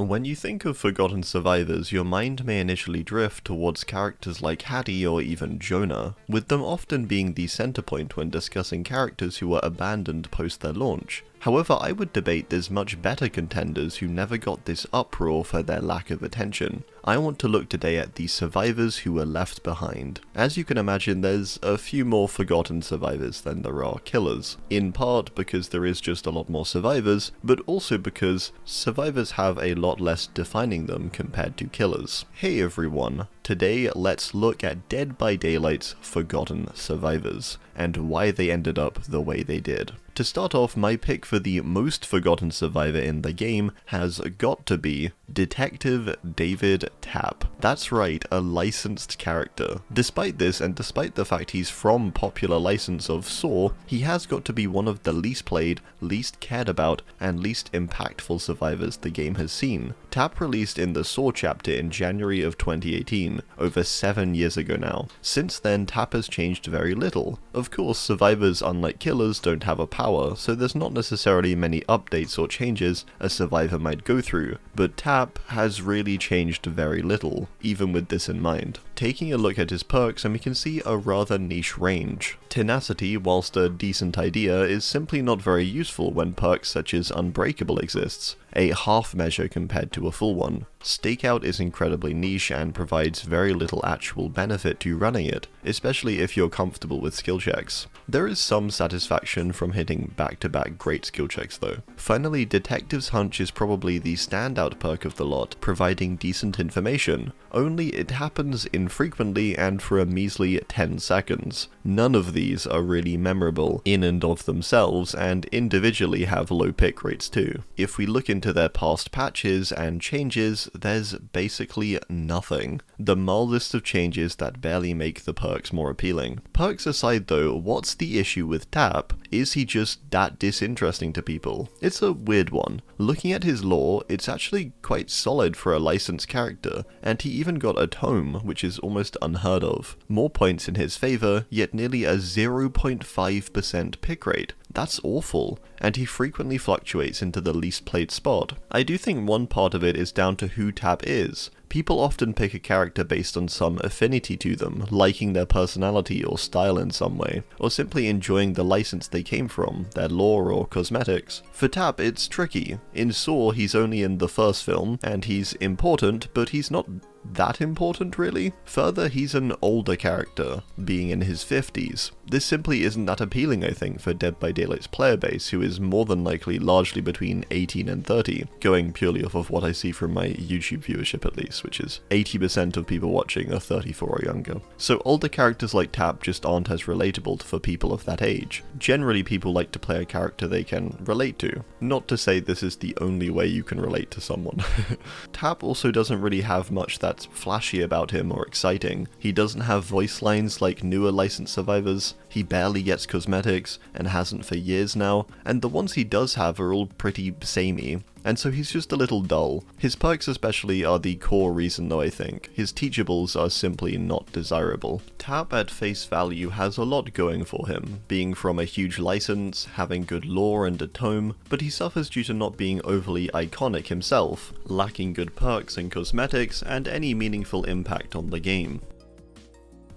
When you think of Forgotten Survivors, your mind may initially drift towards characters like Hattie or even Jone, with them often being the center point when discussing characters who were abandoned post their launch. However, I would debate there's much better contenders who never got this uproar for their lack of attention. I want to look today at the survivors who were left behind. As you can imagine, there's a few more forgotten survivors than there are killers, in part because there is just a lot more survivors, but also because survivors have a lot less defining them compared to killers. Hey everyone, today let's look at Dead by Daylight's forgotten survivors, and why they ended up the way they did. To start off, my pick for the most forgotten survivor in the game has got to be Detective David Tapp. That's right, a licensed character. Despite this, and despite the fact he's from popular license of Saw, he has got to be one of the least played, least cared about, and least impactful survivors the game has seen. Tapp released in the Saw chapter in January of 2018, over 7 years ago now. Since then, Tapp has changed very little. Of course, survivors, unlike killers, don't have a power, so there's not necessarily many updates or changes a survivor might go through, but Tapp has really changed very little, even with this in mind. Taking a look at his perks, and we can see a rather niche range. Tenacity, whilst a decent idea, is simply not very useful when perks such as Unbreakable exists, a half measure compared to a full one. Stakeout is incredibly niche and provides very little actual benefit to running it, especially if you're comfortable with skill checks. There is some satisfaction from hitting back-to-back great skill checks though. Finally, Detective's Hunch is probably the standout perk of the lot, providing decent information, only it happens infrequently and for a measly 10 seconds. None of these are really memorable in and of themselves, and individually have low pick rates too. If we look into their past patches and changes, there's basically nothing. The mildest of changes that barely make the perks more appealing. Perks aside though, what's the issue with Tapp? Is he just that disinteresting to people? It's a weird one. Looking at his lore, it's actually quite solid for a licensed character, and he even got a tome, which is almost unheard of. More points in his favour, yet nearly a 0.5% pick rate. That's awful, and he frequently fluctuates into the least played spot. I do think one part of it is down to who Tapp is. People often pick a character based on some affinity to them, liking their personality or style in some way, or simply enjoying the license they came from, their lore or cosmetics. For Tapp, it's tricky. In Saw, he's only in the first film, and he's important, but he's not that important really. Further, he's an older character, being in his 50s. This simply isn't that appealing, I think, for Dead by Daylight's player base, who is more than likely largely between 18 and 30, going purely off of what I see from my YouTube viewership at least, which is 80% of people watching are 34 or younger. So older characters like Tapp just aren't as relatable for people of that age. Generally, people like to play a character they can relate to. Not to say this is the only way you can relate to someone. Tapp also doesn't really have much that's flashy about him or exciting. He doesn't have voice lines like newer licensed survivors, he barely gets cosmetics, and hasn't for years now, and the ones he does have are all pretty samey, and so he's just a little dull. His perks especially are the core reason though, I think. His teachables are simply not desirable. Tapp at face value has a lot going for him, being from a huge license, having good lore and a tome, but he suffers due to not being overly iconic himself, lacking good perks and cosmetics, and any meaningful impact on the game.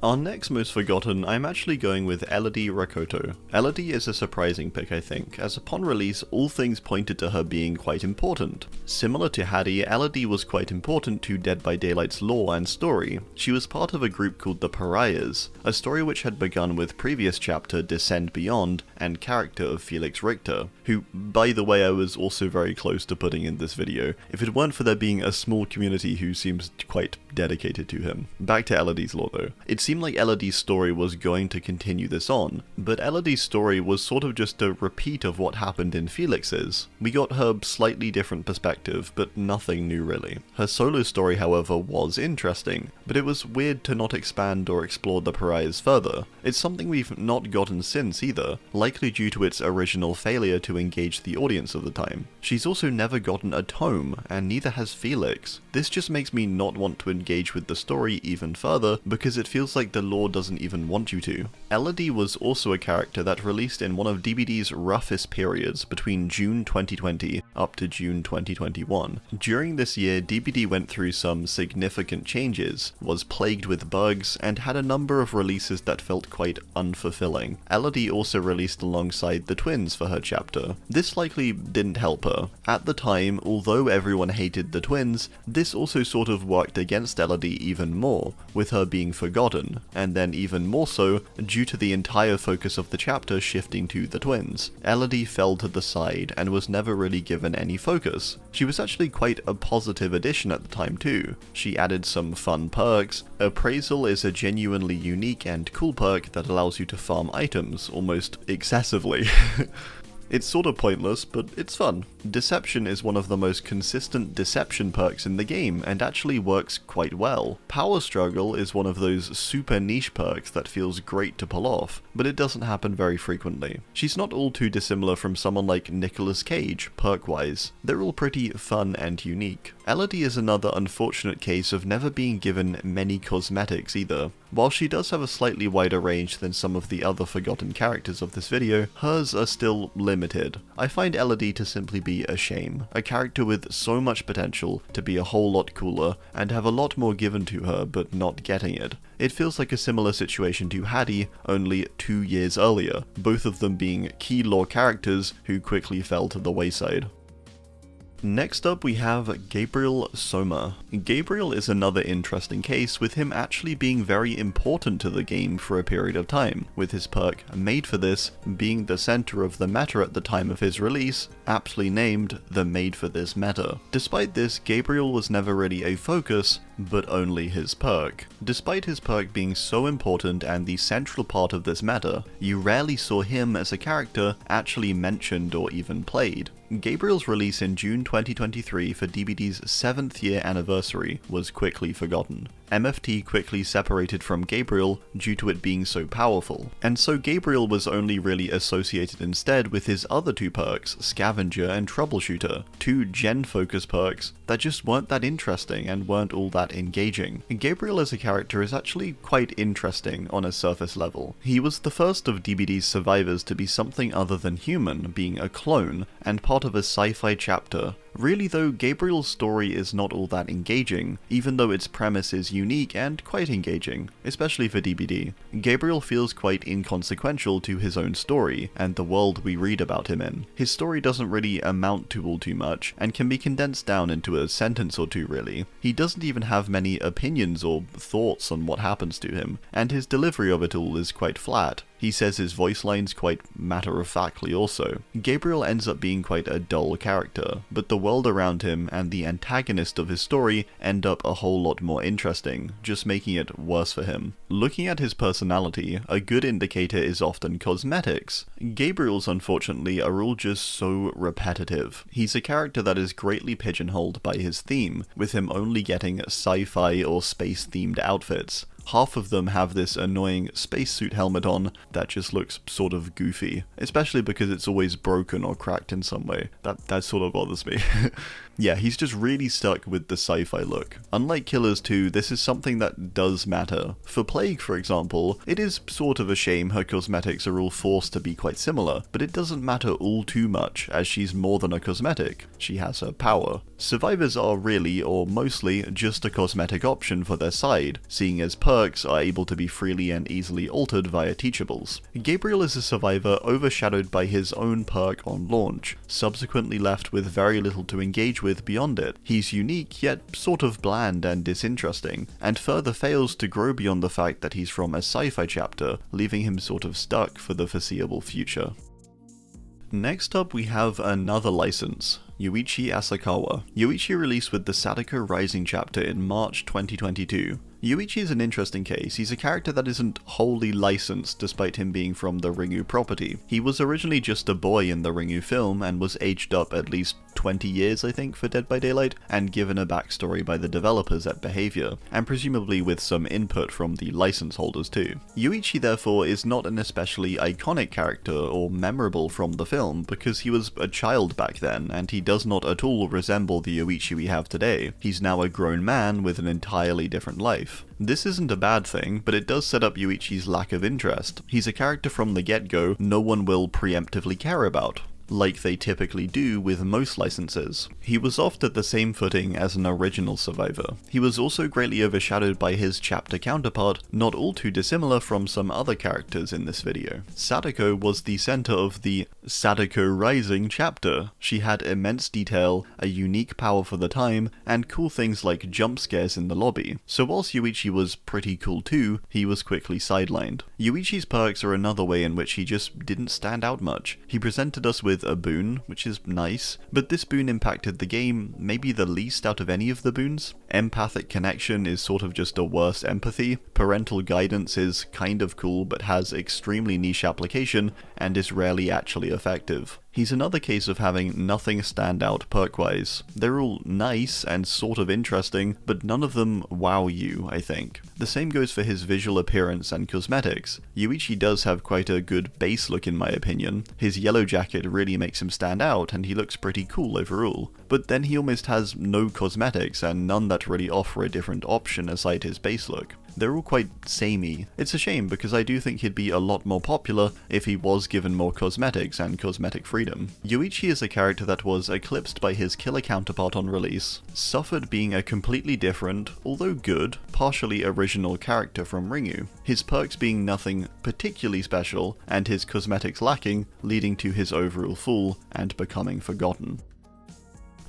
Our next most forgotten, I'm actually going with Élodie Rakoto. Élodie is a surprising pick, I think, as upon release all things pointed to her being quite important. Similar to Hattie, Élodie was quite important to Dead by Daylight's lore and story. She was part of a group called the Pariahs, a story which had begun with previous chapter Descend Beyond and character of Felix Richter, who, by the way, I was also very close to putting in this video, if it weren't for there being a small community who seems quite dedicated to him. Back to Élodie's lore though. It seemed like Élodie's story was going to continue this on, but Élodie's story was sort of just a repeat of what happened in Felix's. We got her slightly different perspective, but nothing new really. Her solo story, however, was interesting, but it was weird to not expand or explore the Pariahs further. It's something we've not gotten since either, likely due to its original failure to engage the audience of the time. She's also never gotten a tome, and neither has Felix. This just makes me not want to engage with the story even further, because it feels like like the lore doesn't even want you to. Élodie was also a character that released in one of DbD's roughest periods between June 2020 up to June 2021. During this year, DbD went through some significant changes, was plagued with bugs, and had a number of releases that felt quite unfulfilling. Élodie also released alongside the twins for her chapter. This likely didn't help her. At the time, although everyone hated the twins, this also sort of worked against Élodie even more, with her being forgotten, and then even more so due to the entire focus of the chapter shifting to the twins. Élodie fell to the side and was never really given any focus. She was actually quite a positive addition at the time too. She added some fun perks. Appraisal is a genuinely unique and cool perk that allows you to farm items almost excessively. It's sort of pointless, but it's fun. Deception is one of the most consistent deception perks in the game, and actually works quite well. Power Struggle is one of those super niche perks that feels great to pull off, but it doesn't happen very frequently. She's not all too dissimilar from someone like Nicolas Cage, perk-wise. They're all pretty fun and unique. Élodie is another unfortunate case of never being given many cosmetics either. While she does have a slightly wider range than some of the other forgotten characters of this video, hers are still limited. I find Élodie to simply be a shame. A character with so much potential to be a whole lot cooler, and have a lot more given to her but not getting it. It feels like a similar situation to Haddie, only 2 years earlier, both of them being key lore characters who quickly fell to the wayside. Next up we have Gabriel Soma. Gabriel is another interesting case, with him actually being very important to the game for a period of time, with his perk Made for This being the center of the meta at the time of his release, aptly named the Made for This meta. Despite this, Gabriel was never really a focus, but only his perk. Despite his perk being so important and the central part of this meta, you rarely saw him as a character actually mentioned or even played. Gabriel's release in June 2023 for DbD's 7th year anniversary was quickly forgotten. MFT quickly separated from Gabriel due to it being so powerful, and so Gabriel was only really associated instead with his other two perks, Scavenger and Troubleshooter, two gen-focused perks that just weren't that interesting and weren't all that engaging. Gabriel as a character is actually quite interesting on a surface level. He was the first of DbD's survivors to be something other than human, being a clone, and part of a sci-fi chapter. Really though, Gabriel's story is not all that engaging, even though its premise is unique and quite engaging, especially for DbD. Gabriel feels quite inconsequential to his own story, and the world we read about him in. His story doesn't really amount to all too much, and can be condensed down into a sentence or two really. He doesn't even have many opinions or thoughts on what happens to him, and his delivery of it all is quite flat. He says his voice lines quite matter-of-factly also. Gabriel ends up being quite a dull character, but the world around him and the antagonist of his story end up a whole lot more interesting, just making it worse for him. Looking at his personality, a good indicator is often cosmetics. Gabriel's unfortunately are all just so repetitive. He's a character that is greatly pigeonholed by his theme, with him only getting sci-fi or space-themed outfits. Half of them have this annoying spacesuit helmet on that just looks sort of goofy, especially because it's always broken or cracked in some way. That sort of bothers me. Yeah, he's just really stuck with the sci-fi look. Unlike Killers 2, this is something that does matter. For Plague, for example, it is sort of a shame her cosmetics are all forced to be quite similar, but it doesn't matter all too much, as she's more than a cosmetic. She has her power. Survivors are really, or mostly, just a cosmetic option for their side, seeing as perks are able to be freely and easily altered via teachables. Gabriel is a survivor overshadowed by his own perk on launch, subsequently left with very little to engage with beyond it. He's unique, yet sort of bland and disinteresting, and further fails to grow beyond the fact that he's from a sci-fi chapter, leaving him sort of stuck for the foreseeable future. Next up we have another license, Yoichi Asakawa. Yoichi released with the Sadako Rising chapter in March 2022. Yoichi is an interesting case. He's a character that isn't wholly licensed despite him being from the Ringu property. He was originally just a boy in the Ringu film and was aged up at least 20 years I think for Dead by Daylight, and given a backstory by the developers at Behavior, and presumably with some input from the license holders too. Yoichi therefore is not an especially iconic character or memorable from the film because he was a child back then, and he does not at all resemble the Yoichi we have today. He's now a grown man with an entirely different life. life. This isn't a bad thing, but it does set up Yoichi's lack of interest. He's a character from the get-go no one will preemptively care about, like they typically do with most licenses. He was oft at the same footing as an original survivor. He was also greatly overshadowed by his chapter counterpart, not all too dissimilar from some other characters in this video. Sadako was the center of the Sadako Rising chapter. She had immense detail, a unique power for the time, and cool things like jump scares in the lobby. So whilst Yoichi was pretty cool too, he was quickly sidelined. Yoichi's perks are another way in which he just didn't stand out much. He presented us with a boon, which is nice, but this boon impacted the game maybe the least out of any of the boons. Empathic connection is sort of just a worse empathy. Parental guidance is kind of cool but has extremely niche application and is rarely actually effective. He's another case of having nothing stand out perk-wise. They're all nice and sort of interesting, but none of them wow you, I think. The same goes for his visual appearance and cosmetics. Yoichi does have quite a good base look in my opinion. His yellow jacket really makes him stand out and he looks pretty cool overall. But then he almost has no cosmetics and none that really offer a different option aside his base look. They're all quite samey. It's a shame because I do think he'd be a lot more popular if he was given more cosmetics and cosmetic freedom. Yoichi is a character that was eclipsed by his killer counterpart on release, suffered being a completely different, although good, partially original character from Ringu, his perks being nothing particularly special and his cosmetics lacking, leading to his overall fall and becoming forgotten.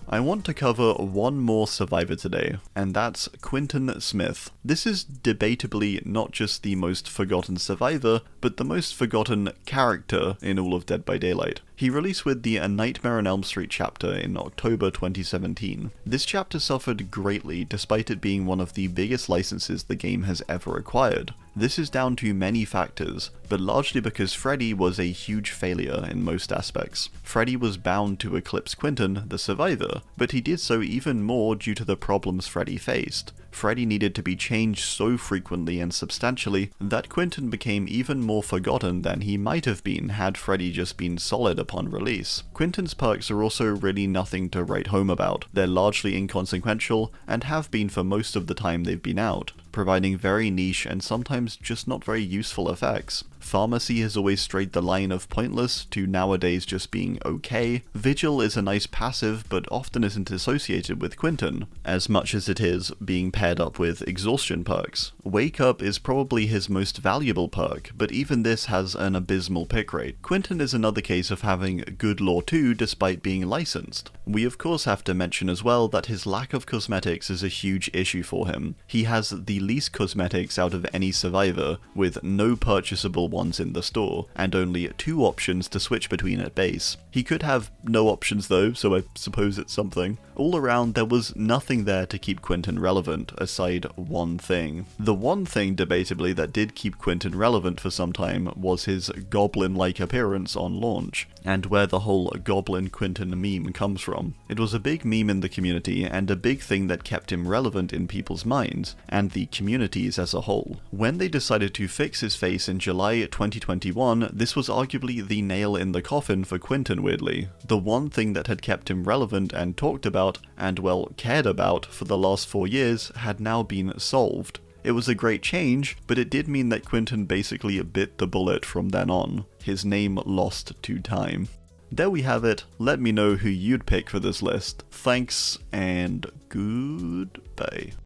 I want to cover one more survivor today, and that's Quentin Smith. This is debatably not just the most forgotten survivor, but the most forgotten character in all of Dead by Daylight. He released with the A Nightmare on Elm Street chapter in October 2017. This chapter suffered greatly despite it being one of the biggest licenses the game has ever acquired. This is down to many factors, but largely because Freddy was a huge failure in most aspects. Freddy was bound to eclipse Quentin, the survivor, but he did so even more due to the problems Freddy faced. Freddy needed to be changed so frequently and substantially that Quentin became even more forgotten than he might have been had Freddy just been solid upon release. Quentin's perks are also really nothing to write home about. They're largely inconsequential and have been for most of the time they've been out, providing very niche and sometimes just not very useful effects. Pharmacy has always strayed the line of pointless to nowadays just being okay. Vigil is a nice passive but often isn't associated with Quentin, as much as it is being paired up with exhaustion perks. Wake Up is probably his most valuable perk, but even this has an abysmal pick rate. Quentin is another case of having good lore too despite being licensed. We of course have to mention as well that his lack of cosmetics is a huge issue for him. He has the least cosmetics out of any survivor, with no purchasable ones in the store, and only 2 options to switch between at base. He could have no options though, so I suppose it's something. All around, there was nothing there to keep Quentin relevant, aside one thing. The one thing, debatably, that did keep Quentin relevant for some time was his goblin-like appearance on launch, and where the whole Goblin Quentin meme comes from. It was a big meme in the community, and a big thing that kept him relevant in people's minds, and the communities as a whole. When they decided to fix his face in July 2021, this was arguably the nail in the coffin for Quentin, weirdly. The one thing that had kept him relevant and talked about, and well, cared about for the last 4 years had now been solved. It was a great change, but it did mean that Quentin basically bit the bullet from then on. His name lost to time. There we have it. Let me know who you'd pick for this list. Thanks, and goodbye.